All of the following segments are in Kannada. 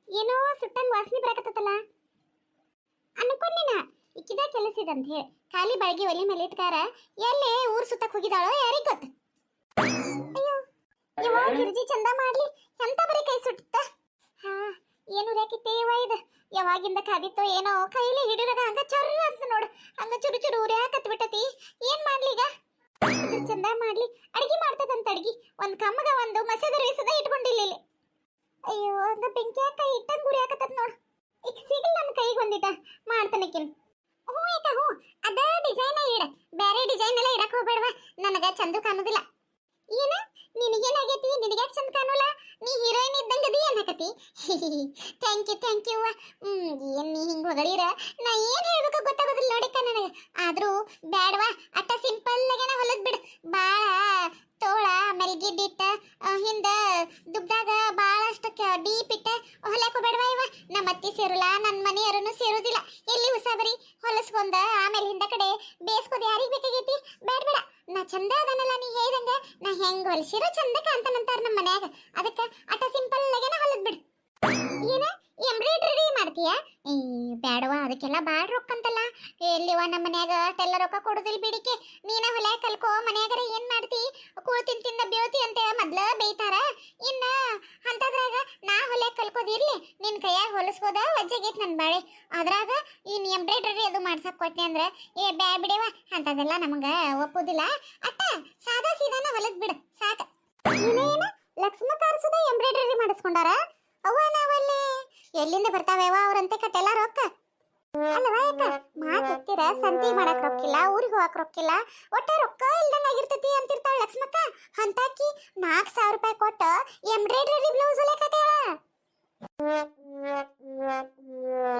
ಏನೋ ಸುಟ್ಟಂಗ್ ವಾಸನೆ ಬರಕತ್ತಲ್ಲ ಅನ್ಕೊಂಡಿನ ಇಕ್ಕಿದ ಕೆಲಸ ಇದೆ ಅಂತ ಹೇಳಿ ಖಾಲಿ ಬೆಳಗ್ಗೆ ಒಲೆ ಮೇಲೆ ಇಟ್ಕಾರ ಎಲ್ಲೇ ಊರ್ ಸುತ್ತಕ್ ಹೋಗಿದಾಳೋ ಯಾರಿಗ್ ಗೊತ್ತ. ಅಯ್ಯೋ ಯಾವಾಗ ಗಿರ್ಜಿ ಚಂದ ಮಾಡ್ಲಿ ಎಂತ ಬರೀ ಕೈ ಸುಟ್ಟ. ಹಾ ಏನು ರೇಕಿತ್ತೆ ಇದು ಯಾವಾಗಿಂದ ಕಾದಿತ್ತೋ ಏನೋ ಕೈಲಿ ಹಿಡಿದಾಗ ಹಂಗ ಚರ್ರ ಅಂತ ನೋಡು ಹಂಗ ಚುರು ಚುರು ಉರ್ಯಾಕತ್ ಬಿಟ್ಟತಿ. ಏನ್ ಮಾಡ್ಲಿ ಈಗ ಇದ್ರ ಚಂದ ಮಾಡ್ಲಿ ಅಡ್ಗಿ ಮಾಡ್ತದಂತ ಅಡ್ಗಿ ಒಂದ್ ಕಮ್ಮಗ ಒಂದು ಮಸದ ರೇಸದ ಇಟ್ಕೊಂಡಿಲ್ಲ ಇಲ್ಲಿ. ಅಯ್ಯೋ ಹಂಗ ಬೆಂಕಿ ಹಾಕ ಇಟ್ಟಂಗ್ ಉರ್ಯಾಕತ್ತದ ನೋಡು. ಈಗ ಸಿಗಲ್ ನನ್ನ ಕೈಗೆ ಒಂದಿಟ ಮಾಡ್ತಾನಕಿನ್. ಹ್ಞೂ ಏಕ ಹ್ಞೂ ಅದ ಡಿಸೈನ್ ಇಡ ಬೇರೆ ಡಿಸೈನ್ ಎಲ್ಲ ಇಡಕ್ ಹೋಗ್ಬೇಡವಾ ನನಗ ಚಂದ ಕಾಣುದಿಲ್ಲ. ಏನ ನಿನಗೇನಾಗೈತಿ ನಿನಗ್ಯಾಕೆ ಚಂದ ಕಾಣೋಲ್ಲ ನೀ ಹೀರೋಯಿನ್ ಇದ್ದಂಗ ಅದಿ ಅನ್ನಕತಿ. ಥ್ಯಾಂಕ್ ಯು ಏನ್ ನೀ ಹಿಂಗ್ ಹೊಗಳಿರ ನಾ ಏನ್ ಹೇಳ್ಬೇಕು ಗೊತ್ತಾಗೋದಿಲ್ಲ ನೋಡಿಕ ನನಗೆ. ಆದ್ರೂ ಬ್ಯಾಡವಾ ಅಟ್ಟ ಸಿಂಪಲ್ ಆಗೇನ ಹೊಲದ್ ಬಿಡು. ಬಾಳ ತೋಳ ಮೆಲ್ಗಿಡ್ಡಿಟ್ಟ ಹಿಂದ ದುಬ್ದಾಗ ಬಾಳಷ್ಟು ಡೀಪ್ ಇಟ್ಟ ಹೊಲಕ್ ಹೋಗ್ಬೇಡವಾ ಇವ. ನಮ್ಮ ಅತ್ತಿ ಸೇರಲ್ಲ ನನ್ನ ಮನೆಯವ್ರನ್ನು ಸೇರುದಿಲ್ಲ. ಎಲ್ಲಿ ಉಸಾಬರಿ ಹೊಲಸ್ಕೊಂಡ ಆಮೇಲೆ ಹಿಂದ ಕಡೆ ಬೇಸ್ಕೋದ್ ಯಾರಿಗ್ ಬೇಕಾಗೈತಿ. ಬೇಡ ಬೇಡ ನಾ ಚಂದ ಅದನಲ್ಲ ನೀ ಹೇಳ್ದಂಗ ನಾ ಹೆಂಗ್ ಹೊಲ್ಸಿರೋ ಚಂದ ಕಾಂತಾನಂತಾರ ನಮ್ಮ ಮನ್ಯಾಗ. ಅದಕ್ಕ ಅಟ ಸಿಂಪಲ್ ಆಗೇನ ಹೊಲದ್ ಬಿಡು. ಏನ ಎಂಬ್ರಾಯ್ಡ್ರಿ ಮಾಡ್ತೀಯ? ಬ್ಯಾಡವಾ ಅದಕ್ಕೆಲ್ಲ ಬಾಳ ರೊಕ್ಕ ಅಂತಲ್ಲ. ಎಲ್ಲಿವ ನಮ್ಮ ಮನ್ಯಾಗ ಅಷ್ಟೆಲ್ಲ ರೊಕ್ಕ ಕೊಡುದಿಲ್ಲ ಬಿಡಿಕೆ. ನೀನ ಹೊಲ್ಯಾಗ ಕಲ್ಕೋ ಮನ್ಯಾಗರ ಏನ್ ಮಾಡ್ತಿ ಕೂಳ್ ತಿಂದ ಬೇವತಿ ಅಂತ ಮೊದ್ಲ ಬೈತಾರ. ಇನ್ನ ಅಂತದ್ರಾಗ ನಾ ಹೊಲ್ಯಾಗ ಕಲ್ಕೋದಿರ್ಲಿ ನಿನ್ ಕೈಯಾಗ ಹೊಲಸ್ಕೋದ ವಜ್ಜಾಗೈತ್ ನನ್ ಬಾಳೆ. ಅದ್ರಾಗ ಇನ್ ಎಂಬ್ರಾಯ್ಡ್ರಿ ಅದು ಮಾಡ್ಸಕ್ ಕೊಟ್ಟೆ ಅಂದ್ರ ಬ್ಯಾ ಬಿಡವ ಅಂತದೆಲ್ಲ ನಮಗ ಒಪ್ಪುದಿಲ್ಲ. ಅಟ್ಟ ಸಾದಾ ಸೀದಾನ ಹೊಲದ್ ಬಿಡ ಸಾಕ. ಏನ ಲಕ್ಷ್ಮ ಕಾರ್ಸದ ಎಂಬ್ರಾಯ್ಡ್ರಿ ಮಾಡಿಸ್ಕೊಂಡಾರ ಅವ್ವ ನಾವಲ್ಲಿ ಎಲ್ಲಿಂದ ಬರ್ತಾವೇವ ಅವ್ರಂತೆ ಕಟ್ಟೆಲ್ಲ ರೊಕ್ಕ ಅಲ್ಲವಾ ಯಾಕ ಮಾತಿರ್ತೀರ ಸಂತಿ ಮಾಡಕ್ ರೊಕ್ಕಿಲ್ಲ ಊರಿಗೆ ಹೋಗಕ್ ರೊಕ್ಕಿಲ್ಲ ಒಟ್ಟ ರೊಕ್ಕ ಇಲ್ದಂಗ ಆಗಿರ್ತೈತಿ ಅಂತಿರ್ತಾಳ ಲಕ್ಷ್ಮಕ್ಕ. ಅಂತಾಕಿ 4,000 ರೂಪಾಯಿ ಕೊಟ್ಟ ಎಂಬ್ರಾಯ್ಡ್ರಿ ಬ್ಲೌಸ್ ಹೊಲಿಯಕತ್ತಾಳ.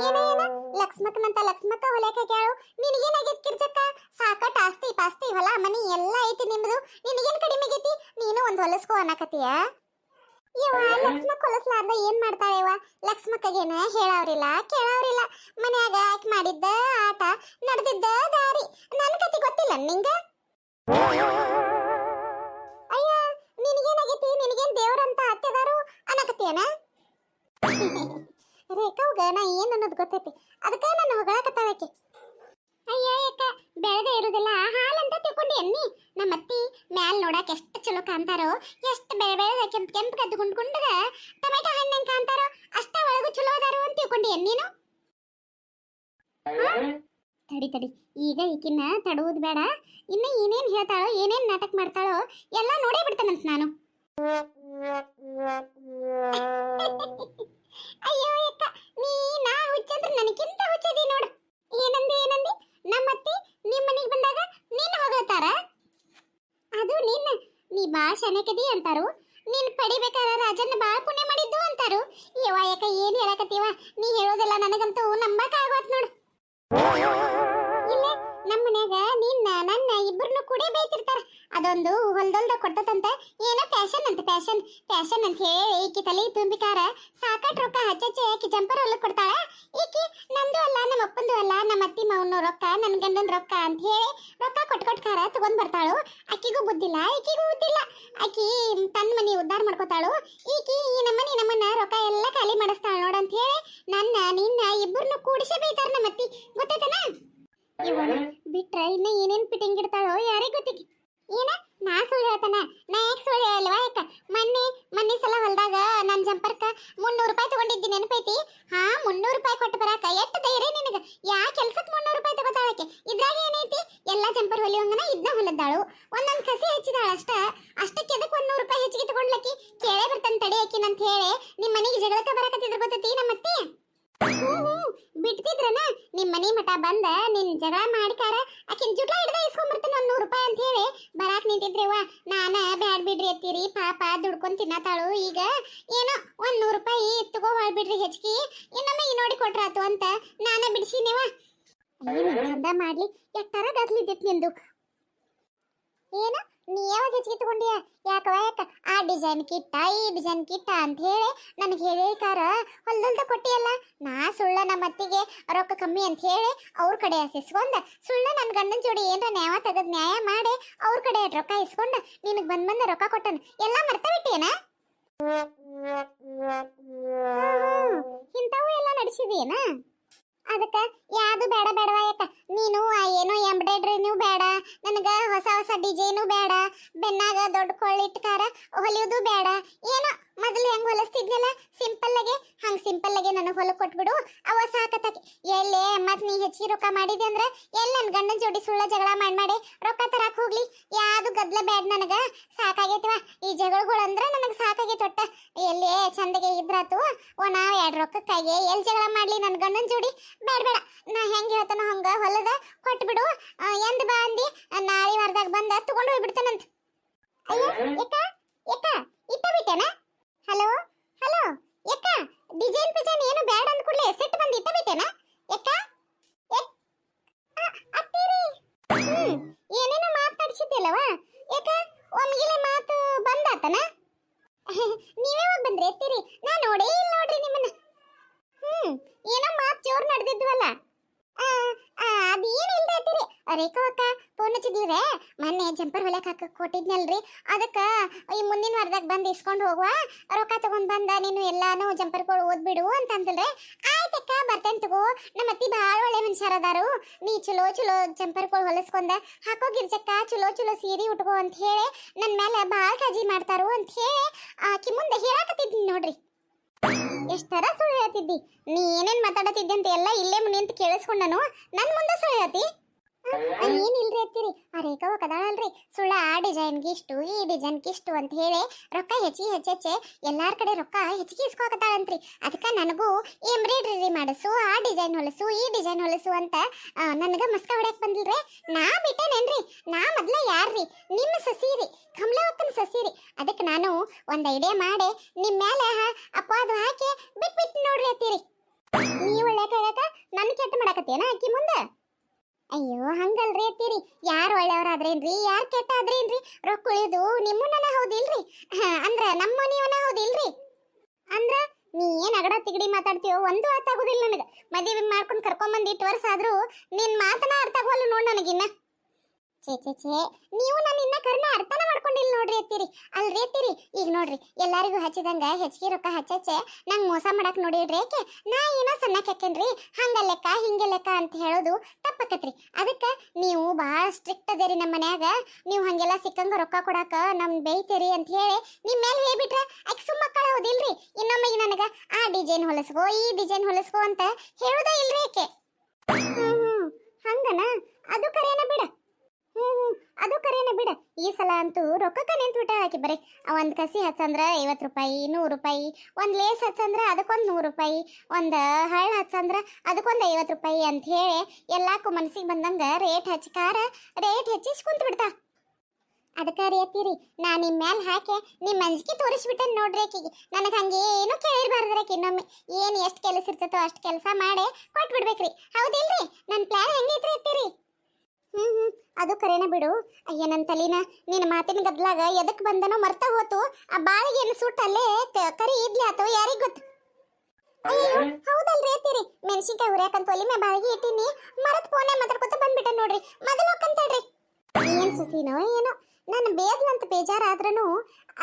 ಏನೇನ ಲಕ್ಷ್ಮಕ್ಕ ಹೊಲಿಯಕ ಕೇಳು. ನಿನಗೇನಾಗೈತಿ ಕಿರ್ಚಕ್ಕ? ಸಾಕಟ್ ಆಸ್ತಿ ಪಾಸ್ತಿ ಹೊಲ ಮನಿ ಎಲ್ಲ ಐತಿ ನಿಮ್ದು. ನಿನಗೇನ್ ಕಡಿಮೆ ಆಗೈತಿ? ನೀನು ಒಂದ್ ಹೊಲಸ್ಕೋ ಅನ್ನಕತ್ತೀಯ. ಯವ್ವ ಲಕ್ಷ್ಮಕ್ಕ ಹೊಲಸ್ಲಾರ್ದ ಏನ್ ಮಾಡ್ತಾಳೆವ? ಲಕ್ಷ್ಮಕ್ಕಗೇನ ಹೇಳವ್ರಿಲ್ಲ ಕೇಳವ್ರಿಲ್ಲ. ಮನ್ಯಾಗ ಆಕಿ ಮಾಡಿದ್ದ ಆಟ ನಡೆದಿದ್ದ ದಾರಿ ನನ್ನ ಕತಿ ಗೊತ್ತಿಲ್ಲ ನಿಂಗ? ಅಯ್ಯ ನಿನಗೇನಾಗೈತಿ? ನಿನಗೇನ್ ದೇವ್ರಂತ ಅತ್ತೆದಾರು ಅನ್ನಕತ್ತೀಯನ? ರೇಖವ್ಗ ನಾ ಏನ್ ಅನ್ನೋದು ಗೊತ್ತೈತಿ ಅದಕ್ಕ ನನ್ನ ಹೊಗಳಕತ್ತಾಳಕಿ. ಅಯ್ಯ ಯಾಕ ಬೆಳೆದೇ ಇರುದಿಲ್ಲ ಹಾಲಂತ ತಿಳ್ಕೊಂಡಿ ಅನ್ನಿ. ನಮ್ಮ ಅತ್ತಿ ಮ್ಯಾಲ್ ನೋಡಕ್ ಎಷ್ಟು ಚಲೋ ಕಾಣ್ತಾರೋ ಎಷ್ಟು ಬೆಳೆ ಕೆಂಪ್ ಗದ್ದು ಗುಂಡ್ಗುಂಡಗ ಟೊಮೆಟೊ ಹಣ್ಣಂಗ್ ಕಾಣ್ತಾರೋ ಅಷ್ಟ ಒಳಗೂ ಚಲೋ ಅದಾರು ಅಂತ ತಿಳ್ಕೊಂಡಿ ಅನ್ನೀನು. ತಡಿ ಈಗ ಈಕಿನ್ನ ತಡುವುದು ಬೇಡ. ಇನ್ನ ಏನೇನ್ ಹೇಳ್ತಾಳೋ ಏನೇನ್ ನಾಟಕ ಮಾಡ್ತಾಳೋ ಎಲ್ಲ ನೋಡೇ ಬಿಡ್ತಾನಂತ ನಾನು. ಅಯ್ಯೋ ಯಾಕ ನಾ ಹುಚ್ಚಂದ್ರೆ ನನಗಿಂತ ಹುಚ್ಚದಿ ನೋಡು. ಏನಂದಿ ನಮ್ಮತ್ತಿ ನಿಮ್ಮ ಮನೆಗೆ ಬಂದಾಗ ನೀನು ಹೊಗಳ್ತಾರ. ಅದು ನೀ ಬಾಳ ಶನಕದಿ ಅಂತಾರು. ನೀನ್ ಪಡಿಬೇಕಾರ ರಾಜನ್ನ ಬಾಳ ಪುಣ್ಯ ಮಾಡಿದ್ದು ಅಂತಾರು. ಯವ್ವ ಯಾಕ ಏನ್ ಹೇಳಕತ್ತೀವ? ನೀ ಹೇಳೋದಿಲ್ಲ ನನಗಂತೂ ನಂಬಕ್ ಆಗೋತ್ ನೋಡು. ಇಲ್ಲೇ ನಮ್ಮ ಮನ್ಯಾಗ ನನ್ನ ಇಬ್ಬರನ್ನು ಕೂಡ ಬೈತಿರ್ತಾರ. ಅದೊಂದು ಹೊಲ್ದೊಲ್ದ ಕೊಟ್ಟತಂತ ಏನೋ ಫ್ಯಾಷನ್ ಅಂತ ಹೇಳಿ ಈಕಿ ತಲೆ ತುಂಬಿಕಾರ ಸಾಕಟ್ ರೊಕ್ಕ ಹಚ್ಚಚ್ಚೆ ಆಕಿ ಜಂಪರ್ ಹೊಲಕ್ ಕೊಡ್ತಾಳ. ಈಕಿ ನಂದು ಅಲ್ಲ ನಮ್ಮ ಅಪ್ಪಂದು ಅಲ್ಲ ನಮ್ಮ ಅತ್ತಿ ಮಾವನ ರೊಕ್ಕ ನನ್ನ ಗಂಡನ ರೊಕ್ಕ ಅಂತ ಹೇಳಿ ರೊಕ್ಕ ಕೊಟ್ಕಾರ ತಗೊಂಡ್ ಬರ್ತಾಳು. ಆಕಿಗೂ ಬುದ್ಧಿಲ್ಲ ಈಕಿಗೂ ಬುದ್ಧಿಲ್ಲ. ಆಕಿ ತನ್ನ ಮನಿ ಉದ್ಧಾರ ಮಾಡ್ಕೋತಾಳು. ಈಕಿ ಈ ನಮ್ಮನ್ನ ರೊಕ್ಕ ಎಲ್ಲ ಖಾಲಿ ಮಾಡಿಸ್ತಾಳ ನೋಡಂತ ಹೇಳಿ ನಿನ್ನ ಇಬ್ಬರನ್ನು ಕೂಡಿಸೇ ಬೈತಾರ ನಮ್ಮ ಅತ್ತಿ. ಗೊತ್ತೈತನ? ಇವಳು ಬಿಟ್ರ ಇನ್ನ ಏನೇನ್ ಪಿಟಿಂಗ್ ಇಡ್ತಾಳೋ ಯಾರಿಗ್ ಗೊತ್ತಿಗೆ. ಏನ ನಾ ಸುಳ್ಳು ಹೇಳ್ತಾನ? ನಾ ಯಾಕೆ ಸುಳ್ಳು ಹೇಳಲ್ವಾ? ಯಾಕ ಮೊನ್ನೆ ಸಲ ಹೊಲ್ದಾಗ ನನ್ನ ಜಂಪರ್ಕ 300 ರೂಪಾಯಿ ತಗೊಂಡಿದ್ದಿ ನೆನಪೈತಿ? ಹಾ 300 ರೂಪಾಯಿ ಕೊಟ್ಟು ಬರಾಕ ಎಷ್ಟು ಧೈರ್ಯ ನಿನಗ? ಯಾ ಕೆಲ್ಸಕ್ಕೆ 300 ರೂಪಾಯಿ ತಗೋತಾಳಕ್ಕೆ? ಇದ್ರಾಗ ಏನೈತಿ? ಎಲ್ಲಾ ಜಂಪರ್ ಹೊಲಿಯುವಂಗನ ಇದನ್ನ ಹೊಲದ್ದಾಳು. ಒಂದೊಂದ್ ಕಸಿ ಹಚ್ಚಿದಾಳ ಅಷ್ಟಕ್ಕೆ ಎದಕ್ಕೆ 100 ರೂಪಾಯಿ ಹೆಚ್ಚಿಗೆ ತಗೊಂಡ್ಲಕ್ಕಿ? ಕೇಳೇ ಬರ್ತಾನೆ ತಡಿಯಕಿನ ಅಂತ ಹೇಳಿ ನಿಮ್ಮ ಮನೆಗೆ ಜಗಳಕ್ಕೆ ಬರಕತ್ತಿದ್ರ ಗೊತ್ತೈತಿ ನಮ್ಮತ್ತೆ. ಬಿಡ್ತಿದ್ರನ ನಿಮ್ ಮನಿ ಮಠ ಬಂದ ನಿನ್ ಜಗಳ ಮಾಡಿಕಾರ ಆಕಿನ್ ಜುಟ್ಲ ಹಿಡ್ದ ಇಸ್ಕೊಂಡ್ಬರ್ತಾನೆ 100 ರೂಪಾಯಿ ಅಂತ ಹೇಳಿ ಬರಾಕ್ ನಿಂತಿದ್ರಿವ. ನಾನ ಬ್ಯಾಡ್ ಬಿಡ್ರಿ ಎತ್ತೀರಿ ಪಾಪ ದುಡ್ಕೊಂಡ್ ತಿನ್ನತಾಳು. ಈಗ ಏನೋ 100 ರೂಪಾಯಿ ತಗೋ ಬಿಡ್ರಿ ಹೆಚ್ಚಿಗೆ ಇನ್ನೊಮ್ಮೆ ನೋಡಿ ಕೊಟ್ರಾತು ಅಂತ ನಾನ ಬಿಡಿಸಿನೇವ. ಚಂದ ಮಾಡ್ಲಿ ಎಟ್ಟಾರ ಗದ್ಲಿದ್ದಿತ್ ನಿಂದು. ಏನ ನೀ ಯಾವಾಗ ಹೆಚ್ಚಿಗೆ ತಗೊಂಡಿಯ? ಯಾಕವ ಯಾಕ ಆ ಡಿಸೈನ್ ಕಿಟ್ಟ ಈ ಡಿಸೈನ್ ಕಿಟ್ಟ ಅಂತ ಹೇಳಿ ನನಗೆ ಹೇಳಿಕಾರ ಹೊಲ್ದಲ್ದ ಕೊಟ್ಟಿಯಲ್ಲ. ನಾ ಸುಳ್ಳ ನಮ್ಮ ಅತ್ತಿಗೆ ರೊಕ್ಕ ಕಮ್ಮಿ ಅಂತ ಹೇಳಿ ಅವ್ರ ಕಡೆ ಇಸ್ಕೊಂಡ ಸುಳ್ಳ ನನ್ನ ಗಂಡನ ಜೋಡಿ ಏನ್ರ ತೆಗೆದ್ ನ್ಯಾಯ ಮಾಡಿ ಅವ್ರ ಕಡೆ ರೊಕ್ಕ ಇಸ್ಕೊಂಡ ನಿನಗೆ ಬಂದ ರೊಕ್ಕ ಕೊಟ್ಟನ ಎಲ್ಲ ಮರ್ತ ಬಿಟ್ಟೇನ? ತರಿಸಿದೀನ ಅದಕ್ಕೆ ಯಾವುದು ಬೇಡ ಬೇಡವಾ ಯಾಕ ನೀನು ಏನೋ ಎಂಬ್ರಾಯ್ಡ್ರಿನೂ ಬೇಡ ನನಗೆ ಹೊಸ ಹೊಸ ಡಿಸೈನು ಬೇಡ ಬೆನ್ನಾಗ ದೊಡ್ಡ ಕೊಳ್ಳಿಟ್ಕಾರ ಹೊಲಿಯೋದು ಬೇಡ ಏನೋ ಮೊದಲು ಹೆಂಗೆ ಹೊಲಿಸ್ತಿದ್ನಲ್ಲ ಸಿಂಪಲ್ಲಾಗೆ ಹಂಗೆ ಸಿಂಪಲ್ಲಾಗೆ ನನಗೆ ಹೊಲಕ್ಕೆ ಕೊಟ್ಬಿಡು ಅವ ಸಾಕತ್ತಾಕಿ ಎಲ್ಲೇ ಮತ್ತೆ ನೀ ಹೆಚ್ಚಿಗೆ ರೊಕ್ಕ ಮಾಡಿದೆ ಅಂದ್ರೆ ಎಲ್ಲ ನನ್ನ ಗಂಡನ ಜೋಡಿ ಸುಳ್ಳ ಜಗಳ ಮಾಡಿ ರೊಕ್ಕ ತರಕ್ಕೆ ಹೋಗ್ಲಿ ಯಾವುದು ಗದ್ಲ ಬೇಡ ನನಗೆ ಸಾಕಾಗೈತಿವ ಈ ಜಗಳಗಳು ಅಂದ್ರೆ ನನಗೆ ಸಾಕಾಗೈತೆ ಒಟ್ಟ ಎಲ್ಲೇ ಚಂದಗೆ ಇದ್ರಾತು ನಾವು ಎರಡು ರೊಕ್ಕಕ್ಕಾಗಿ ಎಲ್ಲಿ ಜಗಳ ಮಾಡಲಿ ನನ್ನ ಗಂಡನ ಜೋಡಿ ಬೇಡ ಬೇಡ ನಾ ಹೆಂಗೆ ಹೇಳ್ತಾನೋ ಹಂಗೆ ಹೊಲದ ಕೊಟ್ಬಿಡು ಎಂದ ಬಾ ಅಂದಿ ನಾಳೆ ವಾರದಾಗ ಬಂದ ತಗೊಂಡು ಹೋಗ್ಬಿಡ್ತಾನಂತ ಅಯ್ಯೋ ಯಾಕ ಯಾಕ ಇಟ್ಟ ಬಿಟ್ಟೆನ ಹಲೋ ಹಲೋ ಯಾಕ ಡಿಸೈನ್ ಪಿಜೈನ್ ಏನು ಬೇಡ ಅಂದ್ಕೂಡ್ಲೆ ಸೆಟ್ ಬಂದು ಇಟ್ಟ ಬಿಟ್ಟೆನ ಯಾಕ ಅತ್ತೀರಿ ಏನೇನೋ ಮಾತಾಡ್ಸಿದ್ದಿಲ್ಲವ ಯಾಕ ಒಮ್ಗಿಲೆ ಮಾತು ಬಂದಾತನ ನೀವೇ ಬಂದ್ರಿ ಎತ್ತೀರಿ ನಾ ನೋಡೇ ಇಲ್ಲ ನೋಡ್ರಿ ನಿಮ್ಮನ್ನ ಏನೋ ಮಾತು ಜೋರ್ ನಡೆದಿದ್ವಲ್ಲ ಅದೇನಿಲ್ಲ ಎತ್ತೀರಿ ರೇಖಾ ಅಕ್ಕ ಫೋನ್ ಹಚ್ಚಿದ್ಲ್ರೆ ಮೊನ್ನೆ ಜಂಪರ್ ಹೊಲಕ್ಕೆ ಹಾಕಕ್ಕೆ ಕೊಟ್ಟಿದ್ನಲ್ರಿ ಅದಕ್ಕೆ ಈ ಮುಂದಿನ ವಾರದಾಗ ಬಂದು ಇಸ್ಕೊಂಡು ಹೋಗುವ ರೊಕ್ಕ ತಗೊಂಡ್ ಬಂದ ನೀನು ಎಲ್ಲಾನು ಜಂಪರ್ಗಳು ಓದ್ಬಿಡು ಅಂತ ಅಂದಲ್ರೆ ಆಯ್ತಕ್ಕ ಬರ್ತೇನೆ ತಗೋ ನಮ್ಮ ಅತ್ತಿ ಭಾಳ ಒಳ್ಳೆ ಮನುಷ್ಯರ ಅದಾರು ನೀ ಚಲೋ ಚಲೋ ಜಂಪರ್ಗಳು ಹೊಲಿಸ್ಕೊಂಡ ಹಾಕೋ ಗಿರ್ಜಕ್ಕ ಚಲೋ ಚಲೋ ಸೀರೆ ಉಟ್ಕೋ ಅಂತ ಹೇಳಿ ನನ್ನ ಮೇಲೆ ಭಾಳ ಕಾಳಜಿ ಮಾಡ್ತಾರು ಅಂತ ಹೇಳಿ ಆಕಿ ಮುಂದೆ ಹೇಳಕತ್ತಿದ್ದೀನಿ ನೋಡ್ರಿ ಎಷ್ಟರ ಸುಳ್ಳು ಹೇಳ್ತಿದ್ದಿ ನೀ ಏನೇನ್ ಮಾತಾಡತಿದ್ದೆ ಅಂತ ಎಲ್ಲ ಇಲ್ಲೇ ಮುನಿ ಅಂತ ಕೇಳಿಸ್ಕೊಂಡನು ನನ್ ಮುಂದೆ ಸುಳ್ಳು ಹೇಳ್ತಿ ಏನಿಲ್ರಿ ಅತ್ತೀರಿ ಆ ರೇಖಾವ ಕದಾಳಲ್ರಿ ಸುಳ್ಳ ಆ ಡಿಸೈನ್ಗೆ ಇಷ್ಟು ಈ ಡಿಸೈನ್ಗೆ ಇಷ್ಟು ಅಂತ ಹೇಳಿ ರೊಕ್ಕ ಹೆಚ್ಚೆ ಎಲ್ಲಾರ ಕಡೆ ರೊಕ್ಕ ಹೆಚ್ಚಿಗೆ ಇಸ್ಕೋಕತ್ತಾಳಂತ್ರಿ ಅದಕ್ಕೆ ನನಗೂ ಎಂಬ್ರಾಯ್ಡ್ರಿ ಮಾಡಿಸು ಆ ಡಿಸೈನ್ ಹೊಲಸು ಈ ಡಿಸೈನ್ ಹೊಲಸು ಅಂತ ನನಗೆ ಮಸ್ಕ ಹೊಡ್ಯಾಕ್ ಬಂದಿಲ್ರಿ ನಾ ಬಿಟ್ಟೇನೇನ್ರಿ ನಾ ಮೊದ್ಲ ಯಾರ್ರಿ ನಿಮ್ಮ ಸಸೀರಿ ಕಮಲಾವಕ್ಕನ ಸಸೀರಿ ಅದಕ್ಕೆ ನಾನು ಒಂದು ಐಡಿಯಾ ಮಾಡಿ ನಿಮ್ಮ ಮೇಲೆ ಅಪವಾದ ಹಾಕಿ ಬಿಟ್ಬಿಟ್ಟು ನೋಡ್ರಿ ಅತ್ತೀರಿ ನೀವು ಒಳ್ಳೆ ಕೇಳಕ ನನ್ನ ಕೆಟ್ಟ ಮಾಡಕತ್ತೇನ ಅಕ್ಕಿ ಮುಂದೆ ಅಯ್ಯೋ ಹಂಗಲ್ರಿ ಅತ್ತೀರಿ ಯಾರು ಒಳ್ಳೆಯವ್ರಾದ್ರೇನ್ರಿ ಯಾರು ಕೆಟ್ಟ ಆದ್ರೇನ್ರಿ ರೊಕ್ಕ ಉಳಿದು ನಿಮ್ಮನ್ನ ಹೌದಿಲ್ರಿ ಅಂದ್ರ ನಮ್ಮ ನೀವನ ಹೌದಿಲ್ರಿ ಅಂದ್ರ ನೀ ಏನ್ ಅಗಡ ತಿಗಡಿ ಮಾತಾಡ್ತೀವೋ ಒಂದು ಅರ್ಥ ಆಗುದಿಲ್ಲ ನನಗೆ ಮದುವೆ ಮಾಡ್ಕೊಂಡು ಕರ್ಕೊಂಬಂದು 8 ವರ್ಷ ಆದ್ರೂ ನಿನ್ ಮಾತನ ಅರ್ಥ ಆಗೋಲ್ಲ ನೋಡ್ ನನಗಿನ್ನ ಛೇ ನೀವು ನಾನು ಇನ್ನ ಕರ್ನ ಅರ್ಥನ ಮಾಡ್ಕೊಂಡಿಲ್ಲ ನೋಡ್ರಿ ಅತ್ತೀರಿ ಅಲ್ರಿ ಅತ್ತೀರಿ ಈಗ ನೋಡ್ರಿ ಎಲ್ಲಾರಿಗೂ ಹಚ್ಚಿದಂಗ ಹೆಚ್ಚಿಗೆ ರೊಕ್ಕ ಹಚ್ಚೆ ನಂಗೆ ಮೋಸ ಮಾಡಕ್ ನೋಡಿಡ್ರಿ ಏಕೆ ನಾ ಏನೋ ಸಣ್ಣ ಕೆಕ್ಕೇನ್ರಿ ಹಂಗ ಲೆಕ್ಕ ಹಿಂಗೆ ಲೆಕ್ಕ ಅಂತ ಹೇಳೋದು ತಪ್ಪಕತ್ರಿ ಅದಕ್ಕೆ ನೀವು ಭಾಳ ಸ್ಟ್ರಿಕ್ಟ್ ಅದೇರಿ ನಮ್ಮ ಮನ್ಯಾಗ ನೀವು ಹಂಗೆಲ್ಲ ಸಿಕ್ಕಂಗ ರೊಕ್ಕ ಕೊಡಾಕ ನಮ್ ಬೈತೀರಿ ಅಂತ ಹೇಳಿ ನಿಮ್ಮ ಮೇಲೆ ಹೇಳ್ಬಿಟ್ರೆ ಅಕ್ ಸುಮ್ಮಕ್ಕಳ ಹೌದಿಲ್ರಿ ಇನ್ನೊಮ್ಮೆ ನನಗ ಆ ಡಿಸೈನ್ ಹೊಲಸ್ಕೋ ಈ ಡಿಸೈನ್ ಹೊಲಸ್ಕೋ ಅಂತ ಹೇಳೋದೇ ಇಲ್ರಿ ಏಕೆ ಹಂಗನ ಅದು ಕರೇನ ಬಿಡ ಅದು ಕರೇನ ಬಿಡ ಈ ಸಲ ಅಂತೂ ರೊಕ್ಕಕ್ಕ ನಿಂತ್ಬಿಟ್ಟ ಹಾಕಿ ಬರೀ ಒಂದು ಕಸಿ ಹಚ್ಚಂದ್ರ 50 ರೂಪಾಯಿ 100 ರೂಪಾಯಿ ಒಂದು ಲೇಸ್ ಹಚ್ಚಂದ್ರ ಅದಕ್ಕೊಂದು 100 ರೂಪಾಯಿ ಒಂದು ಹಳ್ಳ ಹಚ್ಚಂದ್ರ ಅದಕ್ಕೊಂದು 50 ರೂಪಾಯಿ ಅಂತ ಹೇಳಿ ಎಲ್ಲಾಕು ಮನಸ್ಸಿಗೆ ಬಂದಂಗ ರೇಟ್ ಹೆಚ್ಚಿಸಿ ಕುಂತ ಬಿಡ್ತಾ ಅದಕ್ಕೆ ರೀ ಅತ್ತೀರಿ ನಾ ನಿಮ್ಮ ಮ್ಯಾಲೆ ಹಾಕಿ ನಿಮ್ಮ ಅಂಜಿಕೆ ತೋರಿಸ್ಬಿಟ್ಟೆ ನೋಡ್ರಿ ಆಕಿಗೆ ನನಗೆ ಹಂಗೇನು ಕೇಳಿರ್ಬಾರ್ದ್ರಿ ಆಕಿ ಇನ್ನೊಮ್ಮೆ ಏನು ಎಷ್ಟು ಕೆಲಸ ಇರ್ತೈತೋ ಅಷ್ಟು ಕೆಲಸ ಮಾಡಿ ಕೊಟ್ಬಿಡ್ಬೇಕ್ರಿ ಹೌದಿಲ್ರಿ ನನ್ನ ಪ್ಲಾನ್ ಹೆಂಗೈತ್ರಿ ಅತ್ತೀರಿ ಅದು ಕರೇನ ಬಿಡು ಅಯ್ಯ ನನ್ನ ತಲಿನ ನಿನ್ನ ಮಾತಿನ ಗದ್ಲಾಗ ಎದಕ್ ಬಂದನೋ ಮರ್ತಾ ಹೋತು ಆ ಬಾಳಿಗೆ ಏನು ಸುಟ್ಟ ಅಲ್ಲೇ ಕರಿ ಇದ್ಲಿ ಅಥವಾ ಯಾರಿಗ್ ಗೊತ್ತು ಅಯ್ಯೋ ಹೌದಲ್ರಿ ಅತ್ತೀರಿ ಮೆಣಸಿನ್ಕಾಯಿ ಹುರಿಯಾಕಂತ ಒಲಿ ಮೇ ಬಾಳಿಗೆ ಇಟ್ಟಿನಿ ಮರತ್ ಫೋನೇ ಮಾತಾಡ್ಕೊತ ಬಂದ್ಬಿಟ್ಟ ನೋಡ್ರಿ ಮೊದಲು ಹೋಗ್ಕಂತೇಳ್ರಿ ಏನ್ ಸುಸಿನೋ ಏನೋ ನನ್ನ ಬೇದ್ಲಂತ ಬೇಜಾರಾದ್ರೂ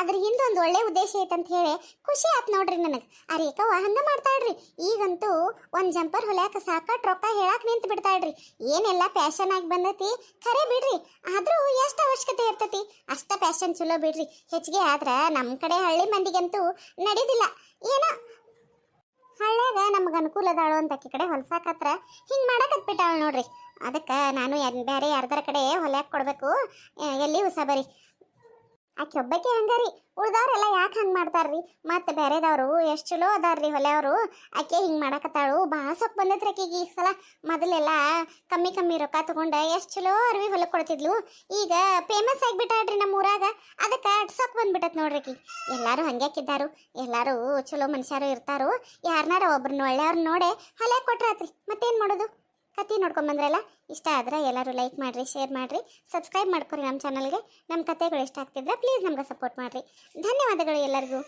ಅದ್ರ ಹಿಂದೊಂದು ಒಳ್ಳೆ ಉದ್ದೇಶ ಐತಂತ ಹೇಳಿ ಖುಷಿ ಆತ್ ನೋಡ್ರಿ ನನಗೆ ಆ ರೇಖಾವ ಹಂಗ ಮಾಡ್ತಾಳ್ರಿ ಈಗಂತೂ ಒಂದು ಜಂಪರ್ ಹೊಲ್ಯಾಕ ಸಾಕಟ್ ರೊಕ್ಕ ಹೇಳಕ್ ನಿಂತು ಬಿಡ್ತಾಳ್ರಿ ಏನೆಲ್ಲ ಫ್ಯಾಷನ್ ಆಗಿ ಬಂದೈತಿ ಖರೆ ಬಿಡ್ರಿ ಆದ್ರೂ ಎಷ್ಟು ಅವಶ್ಯಕತೆ ಇರ್ತೈತಿ ಅಷ್ಟ ಫ್ಯಾಷನ್ ಚಲೋ ಬಿಡ್ರಿ ಹೆಚ್ಚಿಗೆ ಆದ್ರ ನಮ್ಮ ಕಡೆ ಹಳ್ಳಿ ಮಂದಿಗಂತೂ ನಡೀದಿಲ್ಲ ಏನೋ ಹಳ್ಳ್ಯಾಗ ನಮ್ಗೆ ಅನುಕೂಲ ಅದಾಳು ಅಂತ ಆಕಿ ಕಡೆ ಹೊಲ್ಸಾಕತ್ರ ಹಿಂಗೆ ಮಾಡಕತ್ಬಿಟ್ಟಾಳ ನೋಡ್ರಿ ಅದಕ್ಕೆ ನಾನು ಬೇರೆ ಯಾರ್ದಾರ ಕಡೆ ಹೊಲ್ಯಾಕ ಕೊಡಬೇಕು ಎಲ್ಲಿ ಹೊಸ ಬರಿ ಆಕೆ ಒಬ್ಬಕ್ಕೆ ಹಂಗಾರಿ ಉಳ್ದವ್ರೆಲ್ಲ ಯಾಕೆ ಹಂಗೆ ಮಾಡ್ತಾರ್ರಿ ಮತ್ತೆ ಬೇರೆದವರು ಎಷ್ಟು ಚಲೋ ಅದಾರ್ರಿ ಹೊಲೆಯವರು ಆಕೆ ಹಿಂಗೆ ಮಾಡಕತ್ತಾಳು ಭಾಳ ಸೊಪ್ಪು ಬಂದೈತ್ರಿ ಆಕೆಗೆ ಈ ಸಲ ಮೊದಲೆಲ್ಲ ಕಮ್ಮಿ ರೊಕ್ಕ ತೊಗೊಂಡು ಎಷ್ಟು ಚಲೋ ಅರ್ವಿ ಹೊಲಕ್ಕೆ ಕೊಡ್ತಿದ್ಲು ಈಗ ಫೇಮಸ್ ಆಗಿಬಿಟ್ಟಾಳ್ರಿ ನಮ್ಮ ಊರಾಗ ಅದಕ್ಕೆ ಸೊಪ್ಪು ಬಂದ್ಬಿಟ್ಟತ್ ನೋಡ್ರಿ ಆಕಿ ಎಲ್ಲರೂ ಹಂಗ್ಯಾಕಿದ್ದಾರು ಎಲ್ಲರೂ ಚಲೋ ಮನುಷ್ಯರು ಇರ್ತಾರು ಯಾರನ್ನಾರ ಒಬ್ರನ್ನ ಒಳ್ಳೆಯವ್ರನ್ನ ನೋಡೆ ಹೊಲ್ಯಾಕ ಕೊಟ್ರಾತ್ರಿ ಮತ್ತೇನು ಮಾಡೋದು ಕತೆ ನೋಡ್ಕೊಂಬಂದ್ರಲ್ಲ ಇಷ್ಟ ಆದ್ರೆ ಎಲ್ಲರೂ ಲೈಕ್ ಮಾಡಿರಿ ಶೇರ್ ಮಾಡಿರಿ ಸಬ್ಸ್ಕ್ರೈಬ್ ಮಾಡ್ಕೊರಿ ನಮ್ಮ ಚಾನಲ್ಗೆ ನಮ್ಮ ಕತೆಗಳು ಇಷ್ಟ ಆಗ್ತಿದ್ರೆ ಪ್ಲೀಸ್ ನಮ್ಗೆ ಸಪೋರ್ಟ್ ಮಾಡಿರಿ ಧನ್ಯವಾದಗಳು ಎಲ್ಲರಿಗೂ